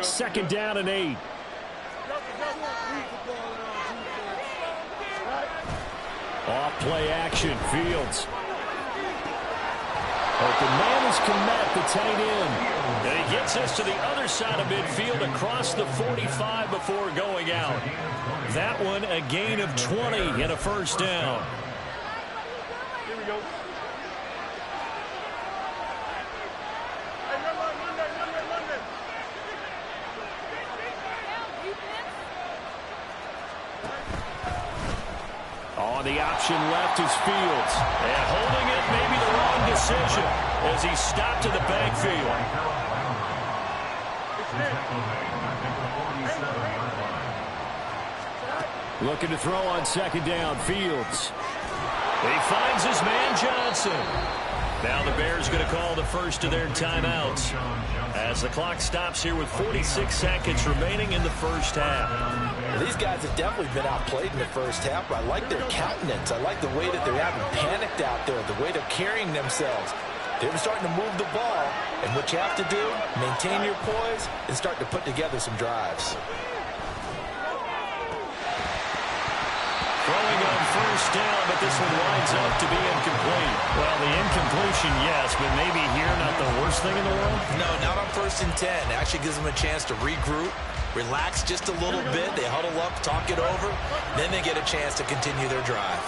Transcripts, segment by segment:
Second down and 8. Off play action, Fields. Open man is Komet, the tight end. And he gets us to the other side of midfield across the 45 before going out. That one a gain of 20 and a first down. Here we go. On the option left is Fields. And holding it may be the wrong decision as he's stopped in the backfield. Looking to throw on second down, Fields. He finds his man Johnson. Now the Bears going to call the first of their timeouts as the clock stops here with 46 seconds remaining in the first half. Well, these guys have definitely been outplayed in the first half, but I like their countenance. I like the way that they're having panicked out there, the way they're carrying themselves. They're starting to move the ball, and what you have to do, maintain your poise and start to put together some drives. Throwing on first down, but this one winds up to be incomplete. Well, the incompletion, yes, but maybe here not the worst thing in the world? No, not on 1st and 10. It actually gives them a chance to regroup, relax just a little bit. They huddle up, talk it over. Then they get a chance to continue their drive.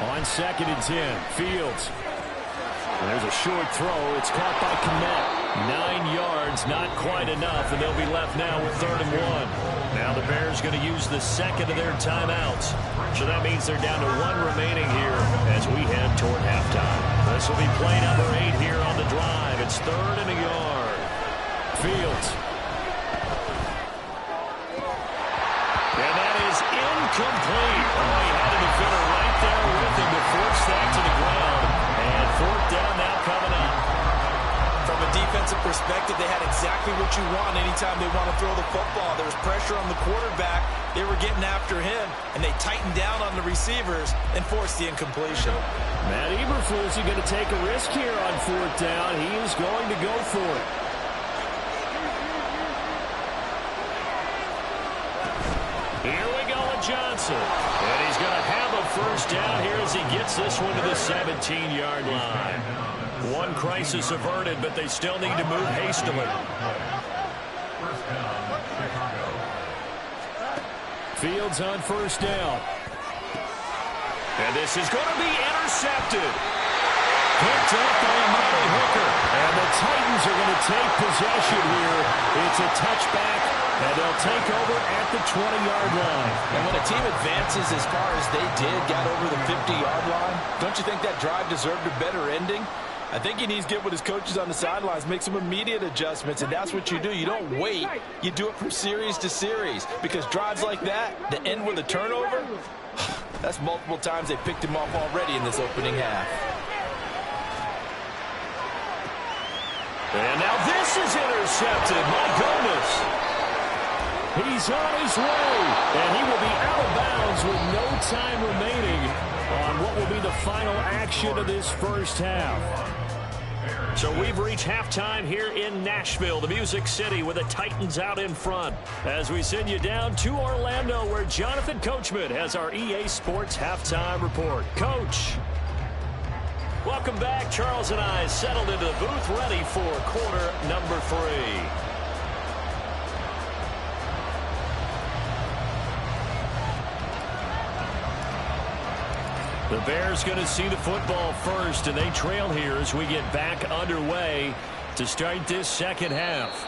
On 2nd and 10, Fields. And there's a short throw. It's caught by Komet. 9 yards, not quite enough, and they'll be left now with 3rd and 1. Now the Bears going to use the second of their timeouts. So that means they're down to 1 remaining here as we head toward halftime. This will be play number 8 here on the drive. It's 3rd and a yard. Fields. And that is incomplete. Oh, he had a defender right there with him to force that to the ground. And 4th down now coming up. From a defensive perspective, they had exactly what you want anytime they want to throw the football. There was pressure on the quarterback. They were getting after him, and they tightened down on the receivers and forced the incompletion. Matt Eberflus is going to take a risk here on 4th down. He is going to go for it. Here we go with Johnson. And he's going to have a first down here as he gets this one to the 17-yard line. One crisis averted, but they still need to move hastily. Fields on first down. And this is going to be intercepted. Picked up by Amari Hooker. And the Titans are going to take possession here. It's a touchback, and they'll take over at the 20-yard line. And when a team advances as far as they did, got over the 50-yard line, don't you think that drive deserved a better ending? I think he needs to get with his coaches on the sidelines, make some immediate adjustments, and that's what you do. You don't wait. You do it from series to series, because drives like that end with a turnover, that's multiple times they picked him off already in this opening half. And now this is intercepted. My goodness. He's on his way, and he will be out of bounds with no time remaining on what will be the final action of this first half. So we've reached halftime here in Nashville, the Music City, with the Titans out in front. As we send you down to Orlando, where Jonathan Coachman has our EA Sports halftime report. Coach. Welcome back. Charles and I settled into the booth, ready for quarter number 3. The Bears going to see the football first, and they trail here as we get back underway to start this second half.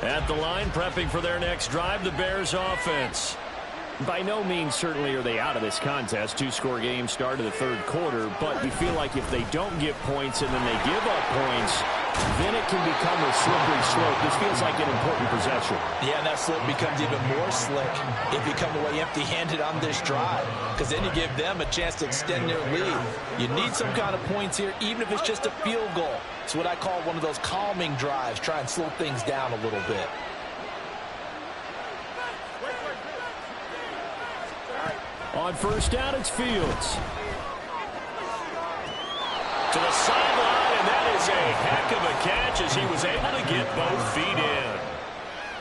At the line, prepping for their next drive, the Bears offense. By no means certainly are they out of this contest. 2-score game start of the 3rd quarter, but you feel like if they don't get points and then they give up points, then it can become a slippery slope. This feels like an important possession. Yeah, and that slope becomes even more slick if you come away empty-handed on this drive, because then you give them a chance to extend their lead. You need some kind of points here, even if it's just a field goal. It's what I call one of those calming drives. Try and slow things down a little bit. On first down, it's Fields. To the sideline, and that is a heck of a catch as he was able to get both feet in.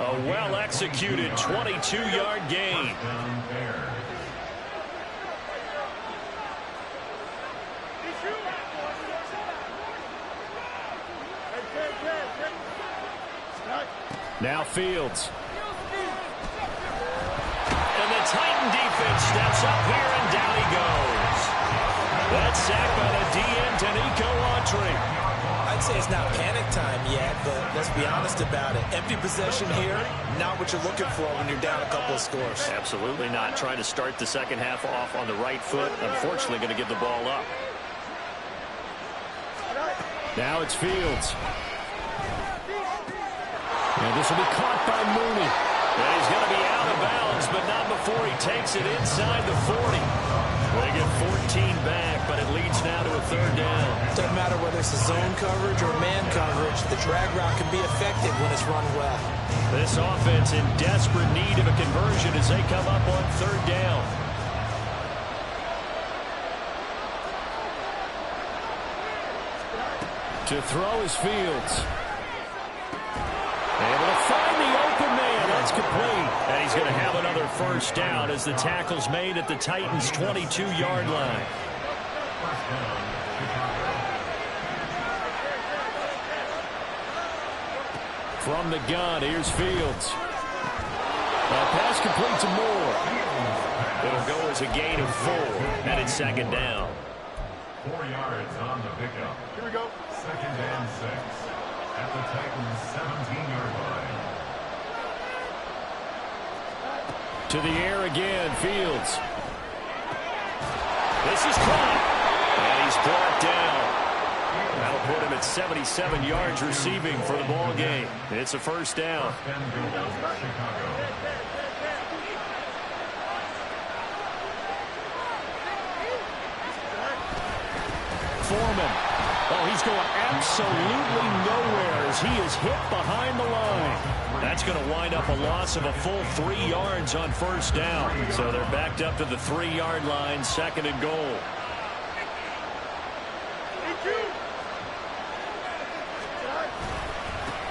A well-executed 22-yard gain. Now Fields. And the Titan defense steps up here, and down he goes. That's sacked by the DN, Danico Autry. I'd say it's not panic time yet, but let's be honest about it. Empty possession here, not what you're looking for when you're down a couple of scores. Absolutely not. Trying to start the second half off on the right foot. Unfortunately, going to give the ball up. Now it's Fields. And this will be caught by Mooney. And he's going to be out of bounds, but not before he takes it inside the 40. They get 14 back, but it leads now to a third down. Doesn't matter whether it's a zone coverage or man coverage, the drag route can be effective when it's run well. This offense in desperate need of a conversion as they come up on third down. To throw is Fields. Able to find the open man. That's complete. And he's going to have another first down as the tackle's made at the Titans' 22-yard line. From the gun, here's Fields. Pass complete to Moore. It'll go as a gain of 4, and it's second down. 4 yards on the pickup. Here we go. Second and 6. At the Titans' 17-yard line. To the air again, Fields. This is caught. And he's brought down. That'll put him at 77 yards receiving for the ball game. It's a first down. Foreman. Oh, he's going absolutely nowhere as he is hit behind the line. That's going to wind up a loss of a full 3 yards on first down. So they're backed up to the 3-yard line, second and goal.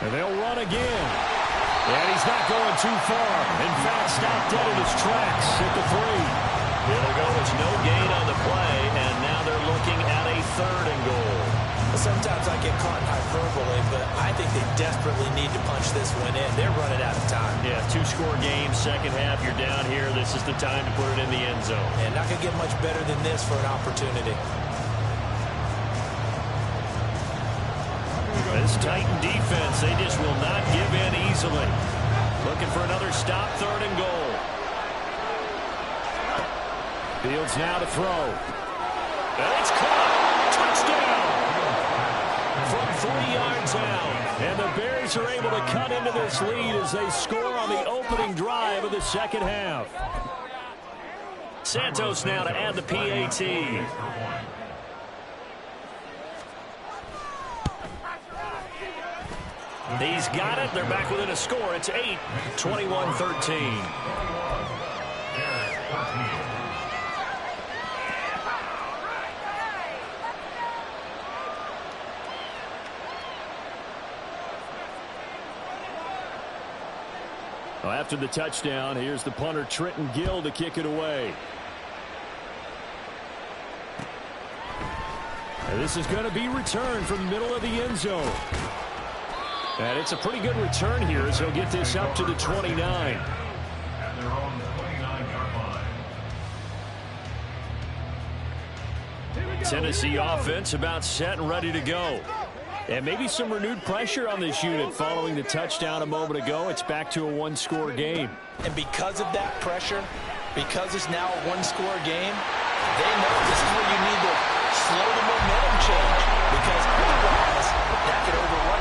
And they'll run again. And he's not going too far. In fact, stopped dead in his tracks at the 3. It'll go as no gain on the play, and now they're looking at a third and goal. Sometimes I get caught in hyperbole, but I think they desperately need to punch this one in. They're running out of time. Yeah, 2-score game, second half, you're down here. This is the time to put it in the end zone. And not going to get much better than this for an opportunity. This Titan defense, they just will not give in easily. Looking for another stop, third and goal. Fields now to throw. And it's caught. Touchdown. From 3 yards out. And the Bears are able to cut into this lead as they score on the opening drive of the second half. Santos now to add the PAT. He's got it. They're back within a score. It's 8, 21-13. Well, after the touchdown, here's the punter Trenton Gill to kick it away. And this is going to be returned from the middle of the end zone. And it's a pretty good return here as he'll get this up to the 29. At their own 29-yard line. Tennessee offense about set and ready to go. And maybe some renewed pressure on this unit following the touchdown a moment ago. It's back to a 1-score game. And because of that pressure, because it's now a 1-score game, they know this is where you need to slow the momentum change. Because otherwise, that could overrun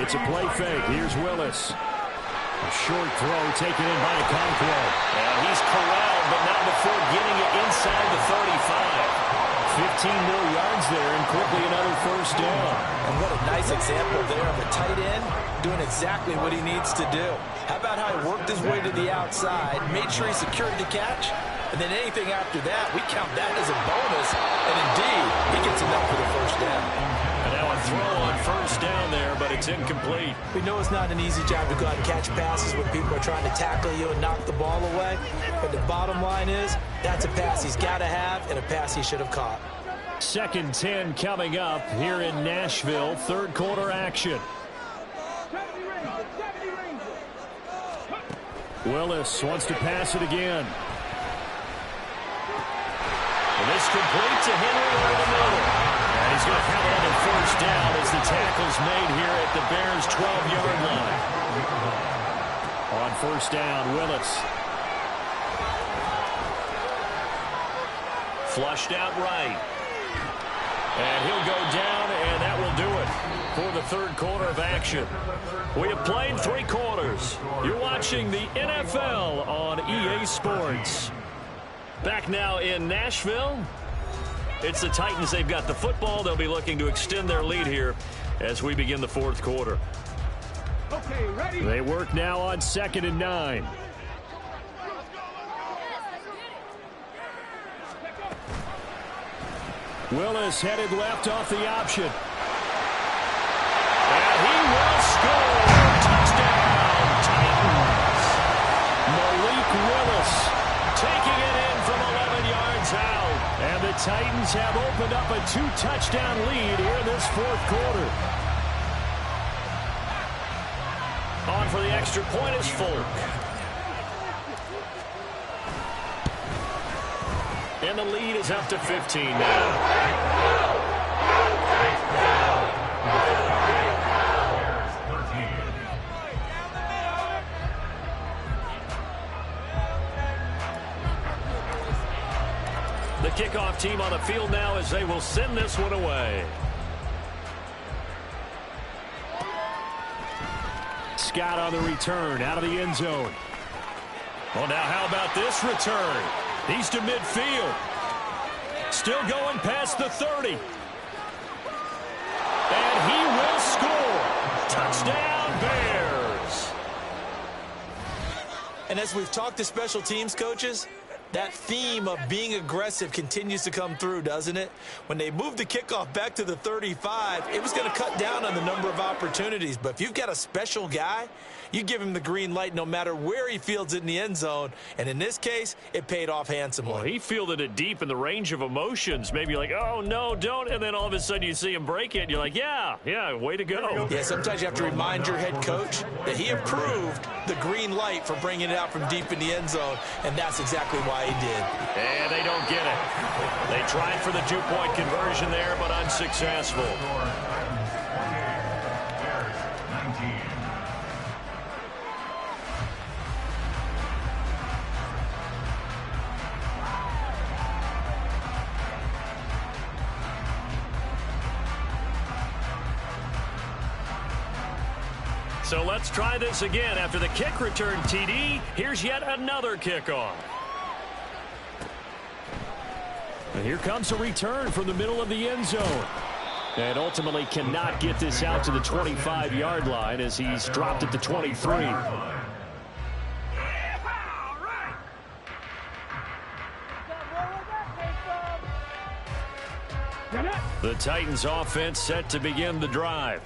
It's a play fake. Here's Willis. A short throw taken in by Okonkwo. And he's corralled, but not before getting it inside the 35. 15 more yards there, and quickly another first down. And what a nice example there of a tight end doing exactly what he needs to do. How about how he worked his way to the outside, made sure he secured the catch, and then anything after that, we count that as a bonus. And indeed, he gets enough for the first down. And now a throw on first down there, but it's incomplete. We know it's not an easy job to go out and catch passes when people are trying to tackle you and knock the ball away. But the bottom line is, that's a pass he's got to have and a pass he should have caught. 2nd and 10 coming up here in Nashville. Third quarter action. Willis wants to pass it again. And this complete to Henry over the middle. And he's going to have another first down as the tackle's made here at the Bears' 12-yard line. On first down, Willis. Flushed out right. And he'll go down, and that will do it for the third quarter of action. We have played 3 quarters. You're watching the NFL on EA Sports. Back now in Nashville. It's the Titans. They've got the football. They'll be looking to extend their lead here as we begin the fourth quarter. Okay, ready? They work now on 2nd and 9. Willis headed left off the option. And he will score. Touchdown, Titans. Malik Willis taking it in from 11 yards out. And the Titans have opened up a 2-touchdown lead here in this fourth quarter. On for the extra point is Folk. And the lead is up to 15 now. The kickoff team on the field now as they will send this one away. Scott on the return out of the end zone. Well, now how about this return? He's to midfield. Still going past the 30. And he will score. Touchdown, Bears. And as we've talked to special teams coaches, that theme of being aggressive continues to come through, doesn't it? When they moved the kickoff back to the 35, it was going to cut down on the number of opportunities. But if you've got a special guy, you give him the green light no matter where he fields it in the end zone. And in this case, it paid off handsomely. Well, he fielded it deep in the range of emotions. Maybe like, oh, no, don't. And then all of a sudden you see him break it. And you're like, yeah, way to go. Yeah, sometimes you have to remind your head coach that he approved the green light for bringing it out from deep in the end zone. And that's exactly why he did. And they don't get it. They tried for the 2-point conversion there, but unsuccessful. So let's try this again. After the kick return TD, here's yet another kickoff. And here comes a return from the middle of the end zone. And ultimately cannot get this out to the 25-yard line as he's dropped at the 23. The Titans offense set to begin the drive.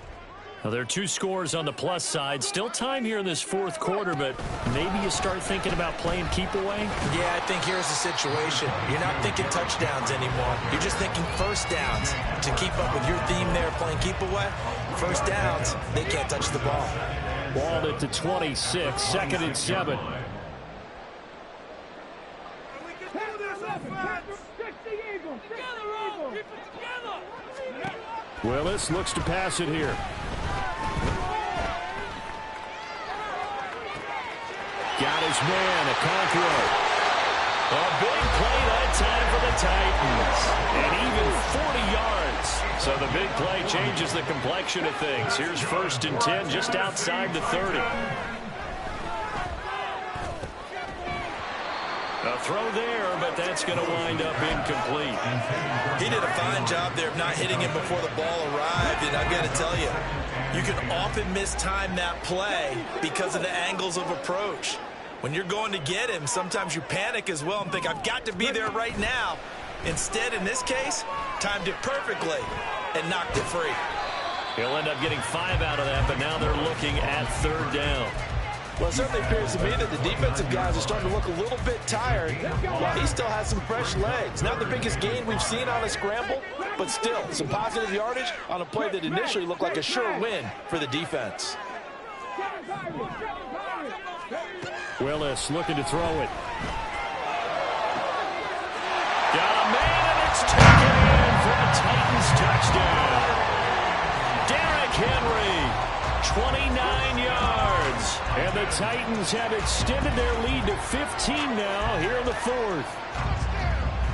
Now, there are 2 scores on the plus side. Still time here in this fourth quarter, but maybe you start thinking about playing keep away? Yeah, I think here's the situation. You're not thinking touchdowns anymore. You're just thinking first downs. To keep up with your theme there, playing keep away, first downs, they can't touch the ball. Ball at the 26, 2nd and 7. Willis looks to pass it here. Got his man, Okonkwo. A big play that time for the Titans. And even 40 yards So the big play changes the complexion of things. Here's 1st and 10 just outside the 30. A throw there, but that's going to wind up incomplete. He did a fine job there of not hitting him before the ball arrived, and I've got to tell you, you can often mistime that play because of the angles of approach. When you're going to get him, sometimes you panic as well and think, I've got to be there right now. Instead, in this case, timed it perfectly and knocked it free. He'll end up getting 5 out of that, but now they're looking at 3rd down. Well, it certainly appears to me that the defensive guys are starting to look a little bit tired while he still has some fresh legs. Not the biggest gain we've seen on a scramble, but still some positive yardage on a play that initially looked like a sure win for the defense. Willis looking to throw it. Got a man, and it's taken in for a Titans touchdown. Derrick Henry, 29 yards. And the Titans have extended their lead to 15 now here in the 4th.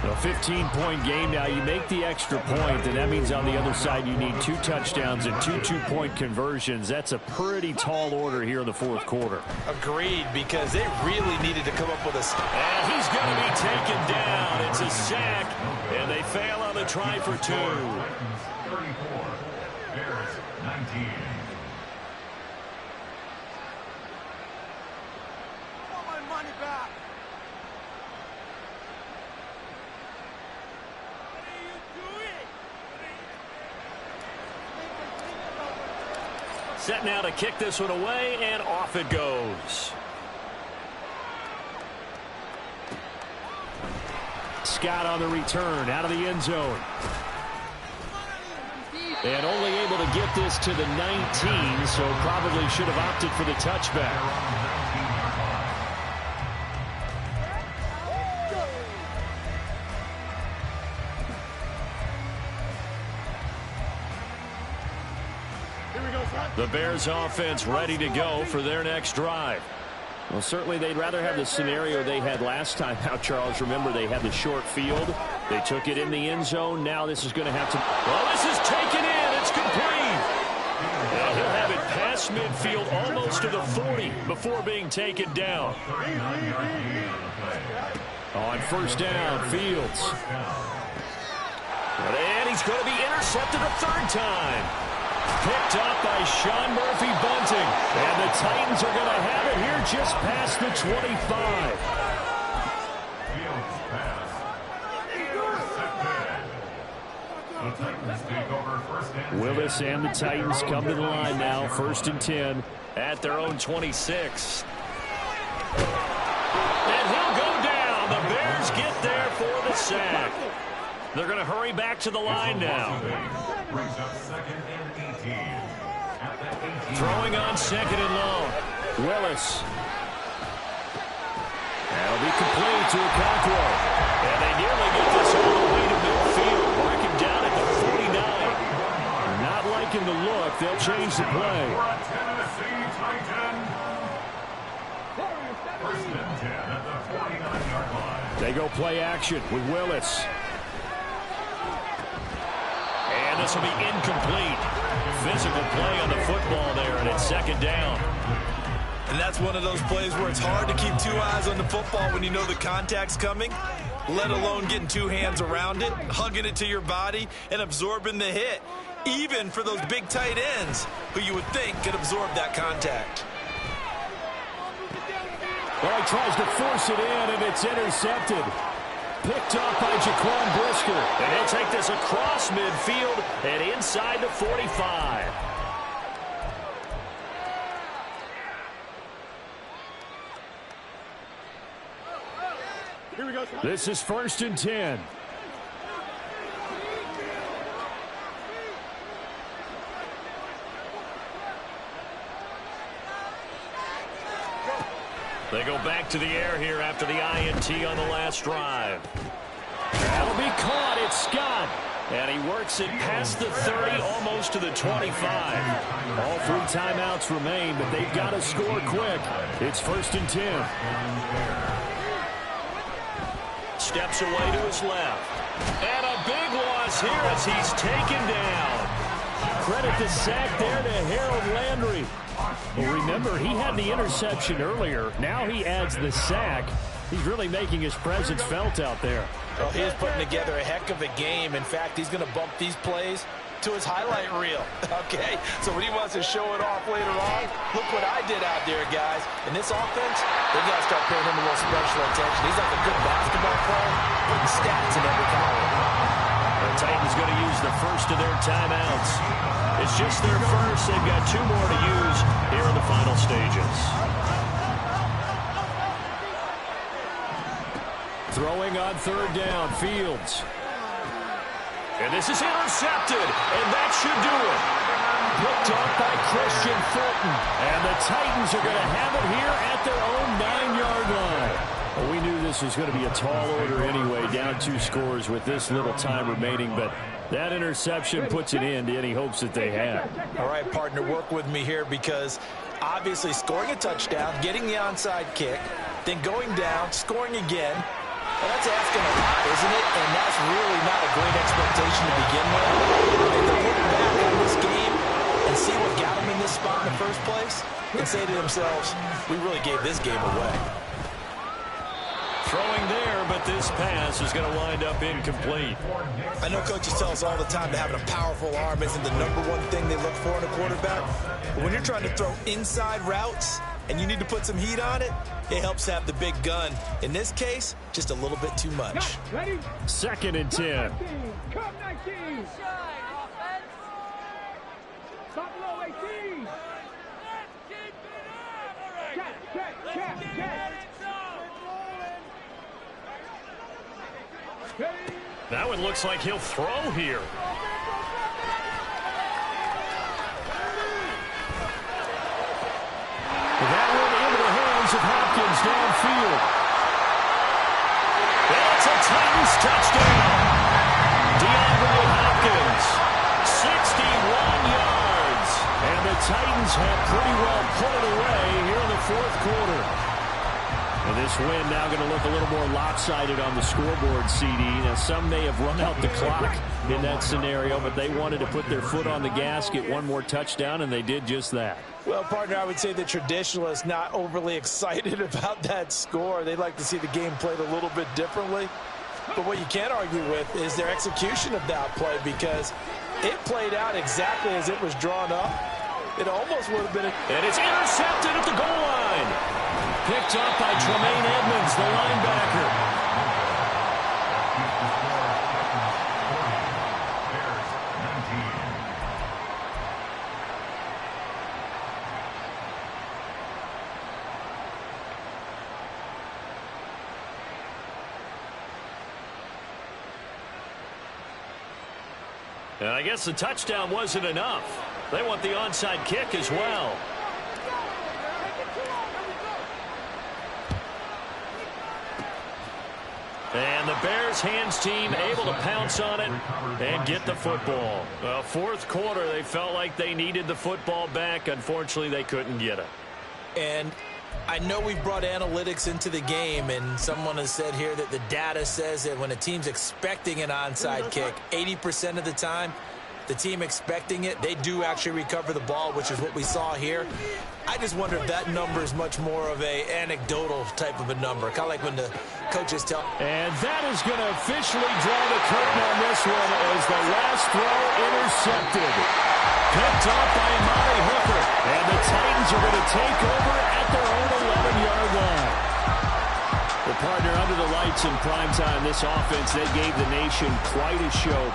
A 15-point game now. You make the extra point, and that means on the other side you need 2 touchdowns and 2 two-point conversions. That's a pretty tall order here in the 4th quarter. Agreed, because they really needed to come up with a... And he's going to be taken down. It's a sack, and they fail on the try for 2. 34, Bears 19. Set now to kick this one away, and off it goes. Scott on the return, out of the end zone. And only able to get this to the 19, so probably should have opted for the touchback. The Bears offense ready to go for their next drive. Well, certainly they'd rather have the scenario they had last time out, Charles. Remember, they had the short field. They took it in the end zone. Now this is going to have to... Well, this is taken in. It's complete. And he'll have it past midfield almost to the 40 before being taken down. On 1st down, Fields. And he's going to be intercepted a 3rd time. Picked up by Sean Murphy-Bunting. And the Titans are going to have it here just past the 25. Willis and the Titans come to the line now. 1st and 10 at their own 26. And he'll go down. The Bears get there for the sack. They're going to hurry back to the line now. Throwing on 2nd and long. Willis. That'll be complete to Okonkwo. And they nearly get this all the way to midfield. Mark him down at the 49. Not liking the look. They'll change the play. They go play action with Willis. And this will be incomplete. Physical play on the football there, and it's 2nd down. And that's one of those plays where it's hard to keep 2 eyes on the football when you know the contact's coming, let alone getting 2 hands around it, hugging it to your body, and absorbing the hit, even for those big tight ends who you would think could absorb that contact. Well, he tries to force it in, and it's intercepted. Picked up by Jaquan Brisker. And he'll take this across midfield and inside the 45. Here we go. This is 1st and 10. They go back to the air here after the INT on the last drive. That'll be caught. It's Scott. And he works it past the 30, almost to the 25. All 3 timeouts remain, but they've got to score quick. It's 1st and 10. Steps away to his left. And a big loss here as he's taken down. credit the sack there to Harold Landry. Well, remember, he had the interception earlier. Now he adds the sack. He's really making his presence felt out there. Well, he is putting together a heck of a game. In fact, he's going to bump these plays to his highlight reel. Okay, so when he wants to show it off later on, look what I did out there, guys. In this offense, they got to start paying him a little special attention. He's like a good basketball player, putting stats in every column. The Titans going to use the first of their timeouts. It's just their first. They've got 2 more to use here in the final stages. Throwing on 3rd down, Fields. And this is intercepted, and that should do it. Picked off by Christian Fulton. And the Titans are going to have it here at their own 9-yard line. Well, we knew this was going to be a tall order anyway, down 2 scores with this little time remaining, but that interception puts an end to any hopes that they had. All right, partner, work with me here because obviously scoring a touchdown, getting the onside kick, then going down, scoring again. Well, that's asking a lot, isn't it? And that's really not a great expectation to begin with. If they look back on this game and see what got them in this spot in the first place and say to themselves, we really gave this game away. Throwing there, but this pass is going to wind up incomplete. I know coaches tell us all the time that having a powerful arm isn't the #1 thing they look for in a quarterback. But when you're trying to throw inside routes and you need to put some heat on it, it helps have the big gun. In this case, just a little bit too much. 2nd and 10. Come 19. Buffalo 18. That one looks like he'll throw here. That one into the hands of Hopkins downfield. It's a Titans touchdown. DeAndre Hopkins, 61 yards. And the Titans have pretty well put it away here in the 4th quarter. And this win now going to look a little more lopsided on the scoreboard, CD. Now, some may have run out the clock in that scenario, but they wanted to put their foot on the gas, get one more touchdown, and they did just that. Well, partner, I would say the traditionalists not overly excited about that score. They'd like to see the game played a little bit differently. But what you can't argue with is their execution of that play because it played out exactly as it was drawn up. It almost would have been and it's intercepted at the goal line. Picked up by Tremaine Edmonds, the linebacker. And I guess the touchdown wasn't enough. They want the onside kick as well. And the Bears hands team able to pounce on it and get the football. Well, 4th quarter, they felt like they needed the football back. Unfortunately, they couldn't get it. And I know we've brought analytics into the game, and someone has said here that the data says that when a team's expecting an onside kick, 80% of the time, the team expecting it, they do actually recover the ball, which is what we saw here. I just wonder if that number is much more of a anecdotal type of a number, kind of like when the coaches tell. And that is going to officially draw the curtain on this one as the last throw intercepted. Picked off by Amari Hooker. And the Titans are going to take over at their own 11-yard line. Well, partner, under the lights in primetime, this offense, they gave the nation quite a show.